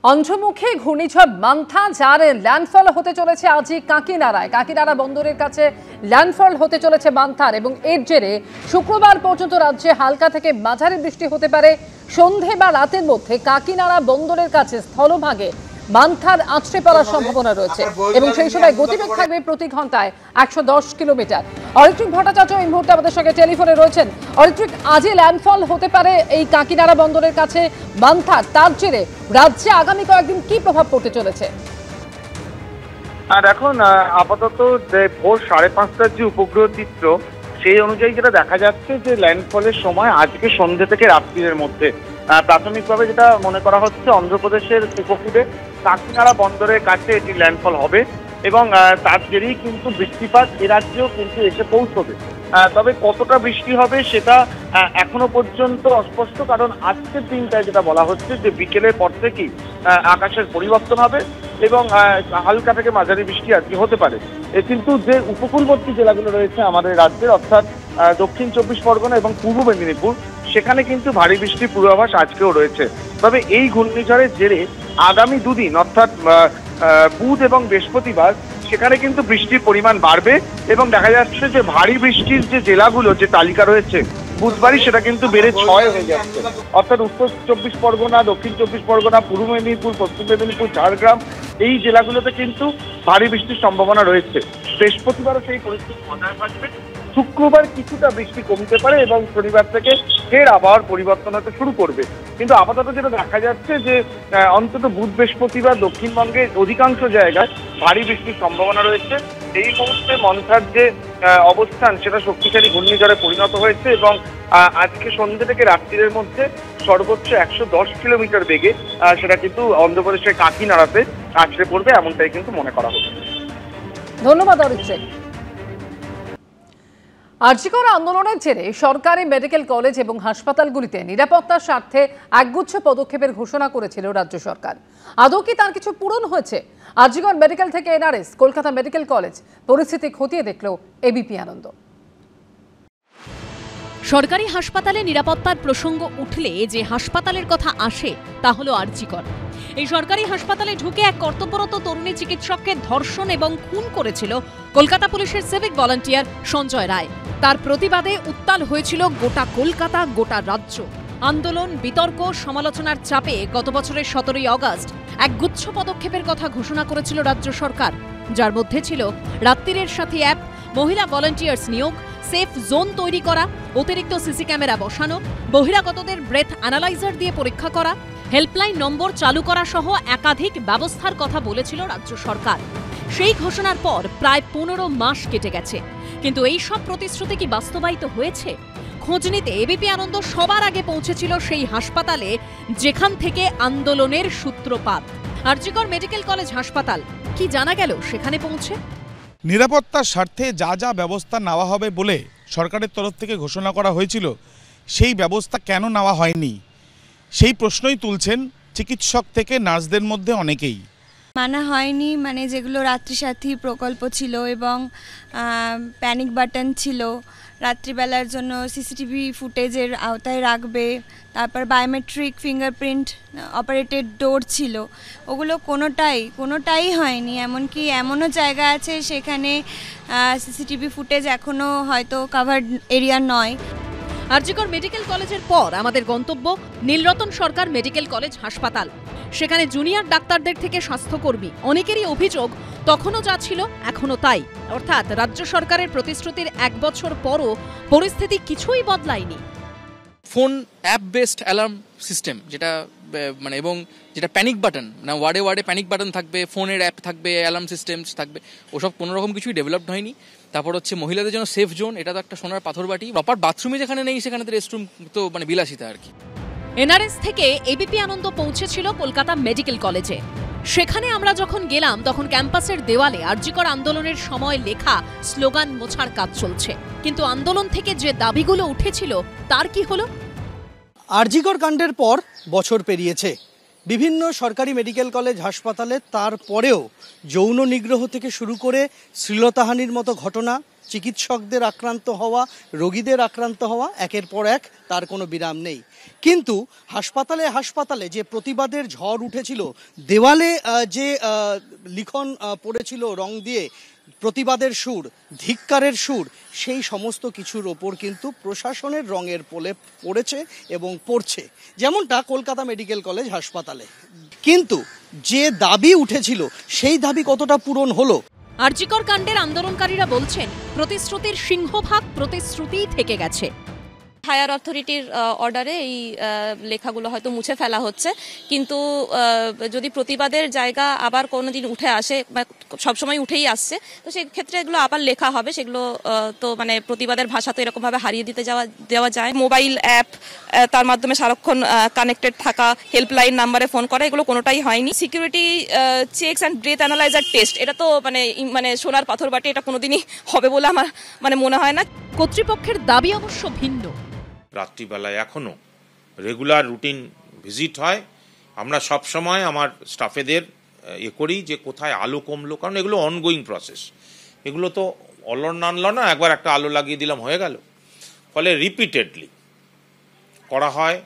অন্ধ্রমুখী ঘূর্ণিঝড় মান্থা যার ল্যান্ডফল হতে চলেছে আজই কাকিনাড়া বন্দরের কাছে ল্যান্ডফল হতে চলেছে মান্থার এবং এর জেরে শুক্রবার পর্যন্ত রাজ্যে হালকা থেকে মাঝারি বৃষ্টি হতে পারে। সন্ধে বা রাতের মধ্যে কাকিনাড়া বন্দরের কাছে স্থলভাগে মান্থার আছড়ে পড়ার সম্ভাবনা রয়েছে এবং সেই সময় গতিবেগ থাকবে প্রতি ঘন্টায় 110 কিলোমিটার। অরিত্রিক ভট্টাচার্য এই মুহূর্তে আমাদের সঙ্গে টেলিফোনে রয়েছেন। অরিত্রিক, আজই ল্যান্ডফল হতে পারে এই কাকিনাড়া বন্দরের কাছে মান্থার, তার জেরে রাজ্যে আগামী কয়েকদিন কি প্রভাব পড়তে চলেছে? আর এখন আপাতত যে ভোর 5:30টার যে উপগ্রহ চিত্র সেই অনুযায়ী যেটা দেখা যাচ্ছে যে ল্যান্ডফলের সময় আজকে সন্ধ্যে থেকে রাত্রির মধ্যে প্রাথমিকভাবে যেটা মনে করা হচ্ছে অন্ধ্রপ্রদেশের উপকূলে কাকিনাড়া বন্দরের কাছে এটি ল্যান্ডফল হবে এবং তার জেরেই কিন্তু বৃষ্টিপাত এ রাজ্যেও কিন্তু এসে পৌঁছবে। তবে কতটা বৃষ্টি হবে সেটা এখনো পর্যন্ত অস্পষ্ট, কারণ আজকের দিনটায় যেটা বলা হচ্ছে যে বিকেলের পর থেকেই আকাশের পরিবর্তন হবে এবং হালকা থেকে মাঝারি বৃষ্টি আজকে হতে পারে। কিন্তু যে উপকূলবর্তী জেলাগুলো রয়েছে আমাদের রাজ্যের, অর্থাৎ দক্ষিণ 24 পরগনা এবং পূর্ব মেদিনীপুর, সেখানে কিন্তু ভারী বৃষ্টির পূর্বাভাস আজকেও রয়েছে। তবে এই ঘূর্ণিঝড়ের জেরে আগামী দুদিন অর্থাৎ বুধ এবং বৃহস্পতিবার সেখানে কিন্তু বৃষ্টির পরিমাণ বাড়বে এবং দেখা যাচ্ছে যে ভারী বৃষ্টির যে জেলাগুলো যে তালিকা রয়েছে বুধবারই সেটা কিন্তু বেড়ে 6 হয়ে যাচ্ছে। অর্থাৎ উত্তর 24 পরগনা, দক্ষিণ 24 পরগনা, পূর্ব মেদিনীপুর, পশ্চিম মেদিনীপুর, ঝাড়গ্রাম, এই জেলাগুলোতে কিন্তু ভারী বৃষ্টির সম্ভাবনা রয়েছে। বৃহস্পতিবারও সেই পরিস্থিতি বজায় থাকবে। শুক্রবার কিছুটা বৃষ্টি কমতে পারে এবং শনিবার থেকে ফের আবহাওয়ার পরিবর্তন হতে শুরু করবে। কিন্তু আপাতত যেটা দেখা যাচ্ছে যে অন্তত বুধ বৃহস্পতিবার দক্ষিণবঙ্গের অধিকাংশ জায়গায় ভারী বৃষ্টির সম্ভাবনা রয়েছে। এই মুহূর্তে মন্থার যে অবস্থান সেটা শক্তিশালী ঘূর্ণিঝড়ে পরিণত হয়েছে এবং আজকে সন্ধ্যে থেকে রাত্রির মধ্যে সর্বোচ্চ 110 কিলোমিটার বেগে সেটা কিন্তু অন্ধ্রপ্রদেশের কাকিনাড়াতে আছড়ে পড়বে, এমনটাই কিন্তু মনে করা হচ্ছে। ধন্যবাদ অরিত্রিক। আরজিকর আন্দোলনের জেরে সরকারি মেডিকেল কলেজ এবং হাসপাতালগুলিতে নিরাপত্তার স্বার্থে একগুচ্ছ পদক্ষেপের ঘোষণা করেছিল রাজ্য সরকার। আদৌ কি তার কিছু পূরণ হয়েছে? আরজিকর মেডিকেল থেকে এনআরএস, কলকাতা মেডিকেল কলেজ, পরিস্থিতি খতিয়ে দেখল এবিপি আনন্দ। সরকারি হাসপাতালে নিরাপত্তার প্রসঙ্গ উঠলে যে হাসপাতালের কথা আসে তা হলো আরজিকর। এই সরকারি হাসপাতালে ঢুকে এক কর্তব্যরত তরুণী চিকিৎসককে ধর্ষণ এবং খুন করেছিল কলকাতা পুলিশের সিভিক ভলান্টিয়ার সঞ্জয় রায়। তার প্রতিবাদে উত্তাল হয়েছিল গোটা কলকাতা, গোটা রাজ্য। আন্দোলন, বিতর্ক, সমালোচনার চাপে গত বছরের 17ই আগস্ট এক গুচ্ছ পদক্ষেপের কথা ঘোষণা করেছিল রাজ্য সরকার, যার মধ্যে ছিল রাত্রিরের সাথী অ্যাপ, মহিলা ভলান্টিয়ার্স নিয়োগ, সেফ জোন তৈরি করা, অতিরিক্ত সিসি ক্যামেরা বসানো, বহিরাগতদের ব্রেথ অ্যানালাইজার দিয়ে পরীক্ষা করা, হেল্পলাইন নম্বর চালু করা সহ একাধিক ব্যবস্থার কথা বলেছিল রাজ্য সরকার। সেই ঘোষণার পর প্রায় 15 মাস কেটে গেছে, কিন্তু এই সব প্রতিশ্রুতি কি বাস্তবায়িত হয়েছে? খোঁজ নিতে এবিপি আনন্দ সবার আগে পৌঁছেছিল সেই হাসপাতালে যেখান থেকে আন্দোলনের সূত্রপাত, আরজিকর মেডিকেল কলেজ হাসপাতাল। কি জানা গেল সেখানে পৌঁছে? নিরাপত্তার স্বার্থে যা যা ব্যবস্থা নেওয়া হবে বলে সরকারের তরফ থেকে ঘোষণা করা হয়েছিল, সেই ব্যবস্থা কেন নেওয়া হয়নি সেই প্রশ্নই তুলছেন চিকিৎসক থেকে নার্সদের মধ্যে অনেকেই। মানা হয়নি, মানে যেগুলো রাত্রিসাথী প্রকল্প ছিল এবং প্যানিক বাটন ছিল, রাত্রিবেলার জন্য সিসিটিভি ফুটেজের আওতায় রাখবে, তারপর বায়োমেট্রিক ফিঙ্গারপ্রিন্ট অপারেটেড ডোর ছিল, ওগুলো কোনোটাই হয়নি। এমনকি এমনও জায়গা আছে সেখানে সিসিটিভি ফুটেজ এখনও হয়তো কাভার্ড এরিয়া নয়। আরজিকর মেডিকেল কলেজের পর আমাদের গন্তব্য নীলরতন সরকার মেডিকেল কলেজ হাসপাতাল। সেখানে জুনিয়র ডাক্তারদের থেকে স্বাস্থ্যকর্মী অনেকেরই অভিযোগ তখনও যা ছিল এখনও তাই, অর্থাৎ রাজ্য সরকারের প্রতিশ্রুতির 1 বছর পরও পরিস্থিতি কিছুই বদলায়নি। Phone app based alarm system যেটা মানে এবং যেটা প্যানিক বাটন, না ওয়ার্ডে ওয়ার্ডে প্যানিক বাটন থাকবে, ফোনের অ্যাপ থাকবে, অ্যালার্ম সিস্টেম থাকবে, ওসব কোনো রকম কিছুই ডেভেলপড হয়নি। তারপর হচ্ছে মহিলাদের জন্য সেফ জোন, এটা তো একটা সোনার পাথর বাটি। প্রপার বাথরুমে যেখানে নেই সেখানে তো রেস্টরুম তো মানে বিলাসিতা আর কি। এনআরএস থেকে এবিপি আনন্দ পৌঁছেছিল কলকাতা মেডিকেল কলেজে। সেখানে আমরা যখন গেলাম তখন ক্যাম্পাসের দেওয়ালে আরজিকর আন্দোলনের সময় লেখা স্লোগান মোছার কাজ চলছে, কিন্তু আন্দোলন থেকে যে দাবিগুলো উঠেছিল তার কি হলো? আরজিকর কাণ্ডের পর বছর পেরিয়েছে, বিভিন্ন সরকারি মেডিকেল কলেজ হাসপাতালে তারপরেও যৌন নিগ্রহ থেকে শুরু করে শ্লীলতাহানির মতো ঘটনা চিকিৎসকদের আক্রান্ত হওয়া, রোগীদের আক্রান্ত হওয়া একের পর এক, তার কোনো বিরাম নেই। কিন্তু হাসপাতালে হাসপাতালে যে প্রতিবাদের ঝড় উঠেছিল, দেওয়ালে যে লিখন পড়েছিল রং দিয়ে, প্রতিবাদের সুর, ধিক্কারের সুর, সেই সমস্ত কিছুর ওপর কিন্তু প্রশাসনের রঙের প্রলেপ পড়েছে এবং পড়ছে, যেমনটা কলকাতা মেডিকেল কলেজ হাসপাতালে। কিন্তু যে দাবি উঠেছিল সেই দাবি কতটা পূরণ হলো? আরজিকর কাণ্ডের আন্দোলনকারীরা বলছেন প্রতিশ্রুতির সিংহভাগ প্রতিশ্রুতিই থেকে গেছে। হায়ার অথরিটির অর্ডারে এই লেখাগুলো হয়তো মুছে ফেলা হচ্ছে, কিন্তু যদি প্রতিবাদের জায়গা আবার কোনোদিন উঠে আসে, সবসময় উঠেই আসছে, তো সেই ক্ষেত্রে এগুলো আবার লেখা হবে। সেগুলো তো মানে প্রতিবাদের ভাষা তো এরকমভাবে হারিয়ে দেওয়া যায়। মোবাইল অ্যাপ, তার মাধ্যমে সারাক্ষণ কানেক্টেড থাকা, হেল্পলাইন নাম্বারে ফোন করা, এগুলো কোনোটাই হয়নি। Security checks and breath analyser test, এটা তো মানে সোনার পাথর বাটে, এটা কোনোদিনই হবে বলে আমার মনে হয় না। কর্তৃপক্ষের দাবি অবশ্য ভিন্ন। রাত্রিবেলায় এখনও রেগুলার রুটিন ভিজিট হয়। আমরা সব সময় আমার স্টাফেদের করি যে কোথায় আলো কমলো, কারণ এগুলো অনগোয়িং প্রসেস, এগুলো তো নানলো না, একবার একটা আলো লাগিয়ে দিলাম হয়ে গেল। ফলে রিপিটেডলি করা হয়,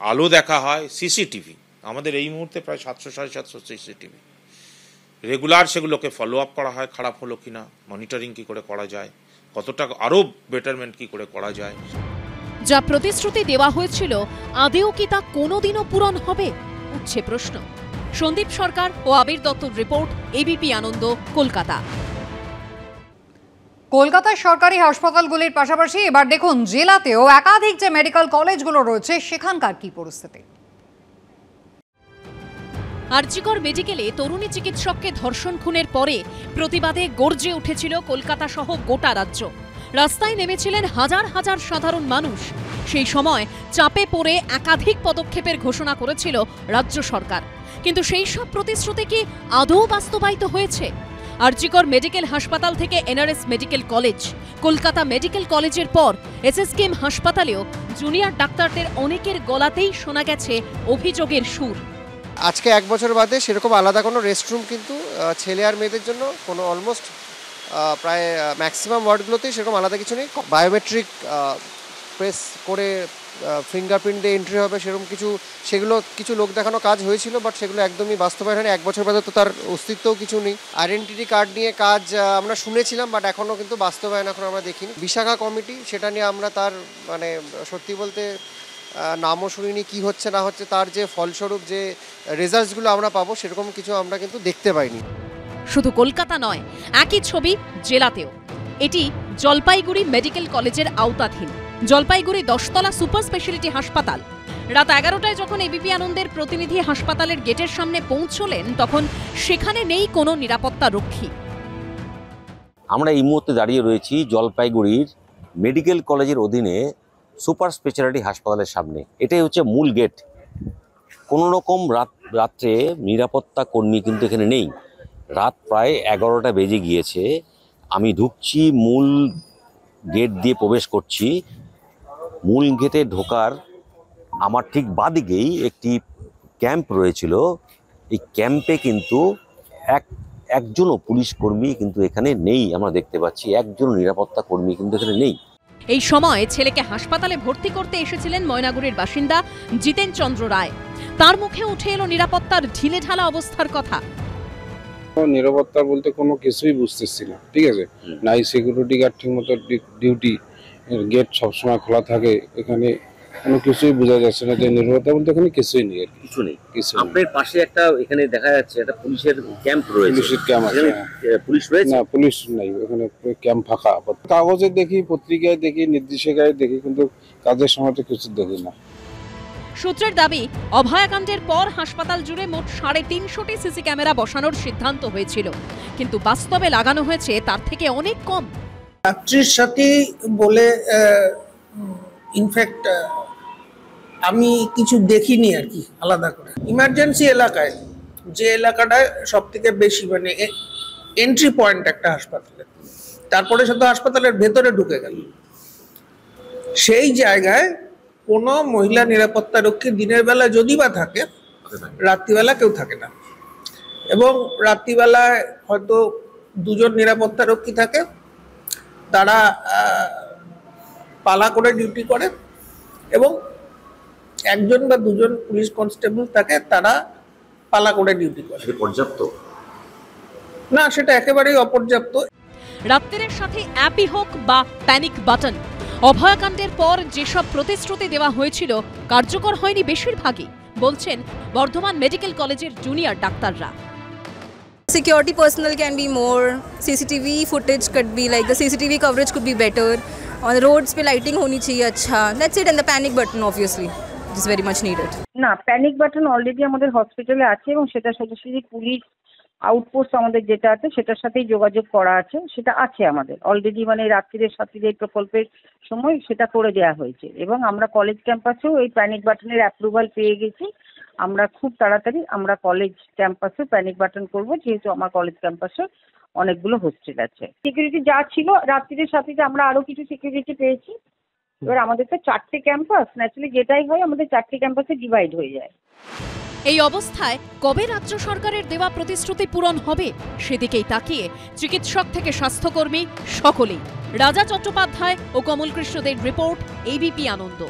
আলো দেখা হয়। সিসিটিভি আমাদের এই মুহূর্তে প্রায় 700-750 সিসিটিভি, রেগুলার সেগুলোকে ফলো আপ করা হয়, খারাপ হলো কিনা, মনিটরিং কি করে করা যায়, কতটা আরও বেটারমেন্ট কি করে করা যায়। যা প্রতিশ্রুতি দেওয়া হয়েছিল আদেও কি তা কোনোদিনও পূরণ হবে, উঠছে প্রশ্ন। সন্দীপ সরকার ও আবির দত্তর রিপোর্ট, এবিপি আনন্দ, কলকাতা। কলকাতার সরকারি হাসপাতালগুলির পাশাপাশি এবার দেখুন জেলাতেও একাধিক যে মেডিকেল কলেজগুলো রয়েছে সেখানকার কি পরিস্থিতি। আরজিকর মেডিকেলে তরুণী চিকিৎসককে ধর্ষণ খুনের পরে প্রতিবাদে গর্জে উঠেছিল কলকাতা সহ গোটা রাজ্য। রাস্তায় নেমেছিলেন হাজার হাজার সাধারণ মানুষ। সেই সময় চাপে পড়ে একাধিক পদক্ষেপের ঘোষণা করেছিল রাজ্য সরকার, কিন্তু সেই সব প্রতিশ্রুতি কি আদৌ বাস্তবায়িত হয়েছে? আরজিকর মেডিকেল হাসপাতাল থেকে NRS medical college, Kolkata medical কলেজের পর এসএসকেএম হাসপাতালেও জুনিয়র ডাক্তারদের অনেকের গলাতেই শোনা গেছে অভিযোগের সুর। আজকে 1 বছর বাদে সেরকম আলাদা কোনো রেস্টরুম কিন্তু ছেলে আর মেয়েদের জন্য কোনো অলমোস্ট প্রায় ম্যাক্সিমাম ওয়ার্ডগুলোতেই সেরকম আলাদা কিছু নেই। বায়োমেট্রিক প্রেস করে ফিঙ্গারপ্রিন্ট দিয়ে এন্ট্রি হবে সেরকম সেগুলো কিছু লোক দেখানো কাজ হয়েছিল, বাট সেগুলো একদমই বাস্তবায়ন হয়নি। 1 বছর বাদে তো তার অস্তিত্বও কিছু নেই। আইডেন্টিটি কার্ড নিয়ে কাজ আমরা শুনেছিলাম, বাট এখনও কিন্তু বাস্তবায়ন এখন আমরা দেখিনি। বিশাখা কমিটি, সেটা নিয়ে আমরা তার সত্যি বলতে নামও শুনিনি, কি হচ্ছে না হচ্ছে, তার যে ফলস্বরূপ যে রেজাল্টসগুলো আমরা পাবো সেরকম কিছু আমরা কিন্তু দেখতে পাইনি। শুধু কলকাতা নয়, একই ছবি জেলাতেও। এটি জলপাইগুড়ি মেডিকেল কলেজের আওতাধীন জলপাইগুড়ি 10তলা সুপার স্পেশালিটি হাসপাতাল। রাত 11টায় যখন এবিপি আনন্দের প্রতিনিধি হাসপাতালের গেটের সামনে পৌঁছলেন, তখন সেখানে নেই কোনো নিরাপত্তা রক্ষী। আমরা এই মুহূর্তে দাঁড়িয়ে রয়েছি জলপাইগুড়ির মেডিকেল কলেজের অধীনে সুপার স্পেশালিটি হাসপাতালের সামনে। এটাই হচ্ছে মূল গেট। কোনো রকম রাত্রে নিরাপত্তা কর্মী কিন্তু এখানে নেই। রাত প্রায় 11টা বেজে গিয়েছে। আমি ঢুকছি, মূল গেট দিয়ে প্রবেশ করছি। মূল গেটে ঢোকার আমার ঠিক বাদিকেই একটি ক্যাম্প রয়েছিল। এই ক্যাম্পে কিন্তু একজনও পুলিশ কর্মী কিন্তু এখানে নেই। আমরা দেখতে পাচ্ছি একজন নিরাপত্তা কর্মী কিন্তু এখানে নেই। এই সময় ছেলেকে হাসপাতালে ভর্তি করতে এসেছিলেন ময়নাগুড়ির বাসিন্দা জিতেন চন্দ্র রায়। তার মুখে উঠে এলো নিরাপত্তার ঢিলেঢালা অবস্থার কথা। নিরাপত্তা বলতে কোনো কিছুই বুঝতেছি না, ঠিক আছে। নাই সিকিউরিটি গার্ড ঠিক মতো ডিউটি, গেট সবসময় খোলা থাকে, এখানে কোনো কিছুই বোঝা যাচ্ছে না যে নিরাপত্তা বলতে এখানে কিছুই নেই। কিছু নেই। আপনার পাশে একটা এখানে দেখা যাচ্ছে একটা পুলিশের ক্যাম্প রয়েছে। পুলিশের ক্যাম্প আছে। পুলিশ রয়েছে না? পুলিশ নাই, এখানে ক্যাম্প ফাঁকা। কাগজে দেখি, পত্রিকায় দেখি, নির্দেশিকায় দেখি, কিন্তু কাজের সময় তো কিছু দেখি না। সূত্রের দাবি, অভয়াকাণ্ডের পর হাসপাতাল জুড়ে মোট 350টি সিসি ক্যামেরা বসানোর সিদ্ধান্ত হয়েছিল, কিন্তু বাস্তবে লাগানো হয়েছে তার থেকে অনেক কম। রাত্রির সাথে বলে ইনফ্যাক্ট আমি কিছু দেখিনি আর কি আলাদা করে। ইমার্জেন্সি এলাকায়, যে এলাকাটায় সব থেকে বেশি এন্ট্রি পয়েন্ট একটা হাসপাতালে, তারপরে শুধু হাসপাতালের ভেতরে ঢুকে গেল, সেই জায়গায় কোনো মহিলা নিরাপত্তা রক্ষী দিনের বেলা যদি বা থাকে, রাত্রিবেলা কেউ থাকে না। এবং রাত্রিবেলায় হয়তো 2জন নিরাপত্তা রক্ষী থাকে, তারা পালা করে ডিউটি করে এবং একজন বা দুজন পুলিশ কনস্টেবল থাকে, তারা পালা করে ডিউটি করে। পর্যাপ্ত না, সেটা একেবারেই অপর্যাপ্ত। রাত্রির সাথে অ্যাপই হোক বা প্যানিক বাটন, অভয়াকাণ্ডের পর যেসব প্রতিশ্রুতি দেওয়া হয়েছিল কার্যকর হয়নি বেশিরভাগই, বলছেন বর্ধমান মেডিকেল কলেজের জুনিয়র ডাক্তাররা। Security personnel can be more, CCTV footage could be like the CCTV coverage could be better, on the roads पे lighting होनी चाहिए अच्छा, that's it, and the panic button obviously is very much needed. না, panic button already আমাদের হসপিটালে আছে এবং সেটা সরাসরি পুলিশ আউটপোস্ট আমাদের যেটা আছে সেটার সাথেই যোগাযোগ করা আছে, সেটা আছে আমাদের অলরেডি, মানে রাত্রিদের সাথীদের প্রকল্পের সময় সেটা করে দেওয়া হয়েছে এবং আমরা কলেজ ক্যাম্পাসেও এই প্যানিক বাটনের অ্যাপ্রুভাল পেয়ে গেছি। আমরা খুব তাড়াতাড়ি আমরা কলেজ ক্যাম্পাসে প্যানিক বাটন করব, যেহেতু আমার কলেজ ক্যাম্পাসে অনেকগুলো হোস্টেল আছে। সিকিউরিটি যা ছিল রাত্রিদের সাথীতে আমরা আরো কিছু সিকিউরিটি পেয়েছি। এবার আমাদের তো 4টে ক্যাম্পাস, ন্যাচুরালি যেটাই হয় আমাদের 4টে ক্যাম্পাসে ডিভাইড হয়ে যায়। এই অবস্থায় কবে রাজ্য সরকারের দেওয়া প্রতিশ্রুতি পূরণ হবে সেদিকেই তাকিয়ে চিকিৎসক থেকে স্বাস্থ্যকর্মী সকলেই। রাজা চট্টোপাধ্যায় ও কমল কৃষ্ণদের রিপোর্ট, এবিপি আনন্দ।